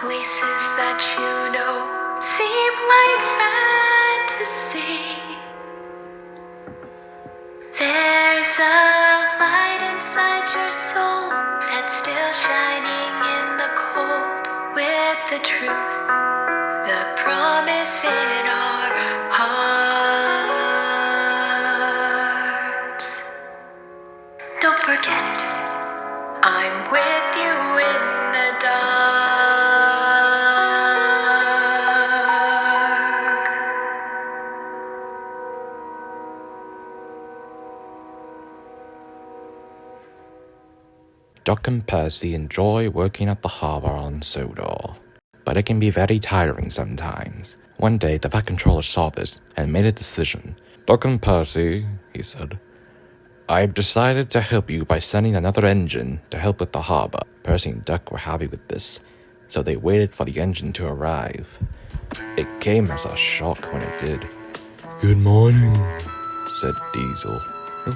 places that you know seem like fantasy. There's a light inside your soul that's still shining in the cold, with the truth, the promise in our hearts. Don't forget, I'm with you in the dark. Duck and Percy enjoy working at the harbor on Sodor, but it can be very tiring sometimes. One day, the Vat Controller saw this and made a decision. "Duck and Percy," he said, "I've decided to help you by sending another engine to help with the harbor." Percy and Duck were happy with this, so they waited for the engine to arrive. It came as a shock when it did. "Good morning," said Diesel.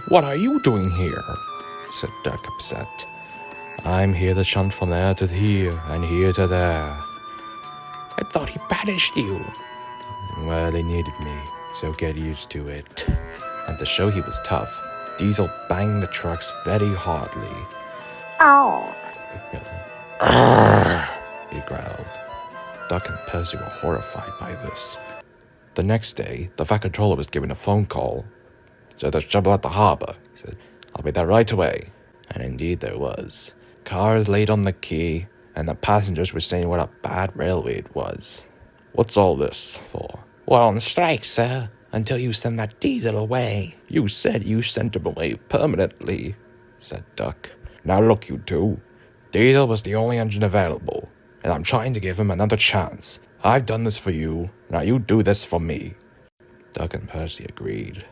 "What are you doing here?" said Duck, upset. "I'm here to shunt from there to here and here to there." "I thought he banished you." "Well, he needed me, so get used to it." And to show he was tough, Diesel banged the trucks very hardly. Oh. He growled. Duck and Percy were horrified by this. The next day, the Vat Controller was given a phone call. "So there's trouble at the harbor," he said. "I'll be there right away." And indeed there was. Cars late on the quay, and the passengers were saying what a bad railway it was. "What's all this for?" "We're on strike, sir, until you send that Diesel away." "You said you sent him away permanently," said Duck. "Now look, you two. Diesel was the only engine available, and I'm trying to give him another chance. I've done this for you, now you do this for me." Duck and Percy agreed.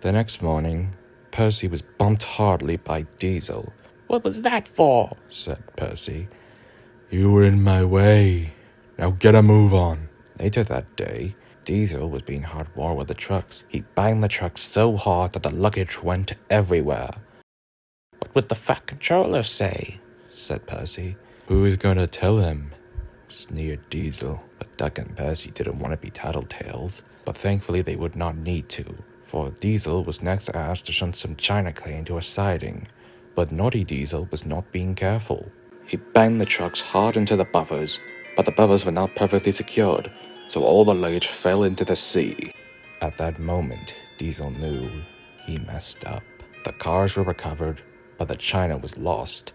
The next morning, Percy was bumped hardly by Diesel. "What was that for?" said Percy. "You were in my way. Now get a move on." Later that day, Diesel was being hard war with the trucks. He banged the trucks so hard that the luggage went everywhere. "What would the Vat Controller say?" said Percy. "Who's going to tell him?" sneered Diesel. But Duck and Percy didn't want to be tattletales. But thankfully they would not need to, for Diesel was next asked to shunt some China clay into a siding. But naughty Diesel was not being careful. He banged the trucks hard into the buffers, but the buffers were not perfectly secured, so all the luggage fell into the sea. At that moment, Diesel knew he messed up. The cars were recovered, but the China was lost.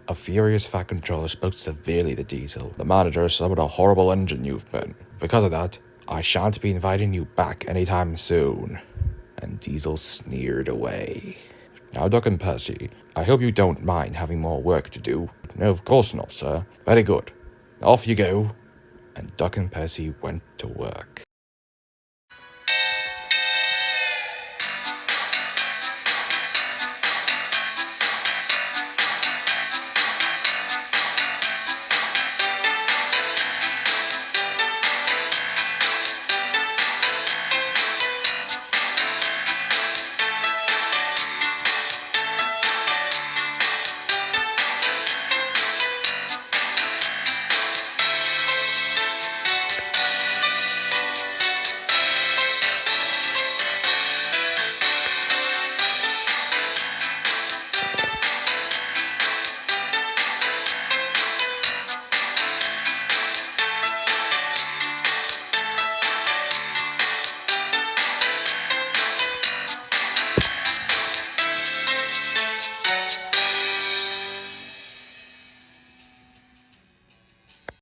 A furious Vat Controller spoke severely to Diesel. "The manager said what a horrible engine you've been. Because of that, I shan't be inviting you back anytime soon." And Diesel sneered away. "Now, Duck and Percy, I hope you don't mind having more work to do." "No, of course not, sir." "Very good. Off you go." And Duck and Percy went to work.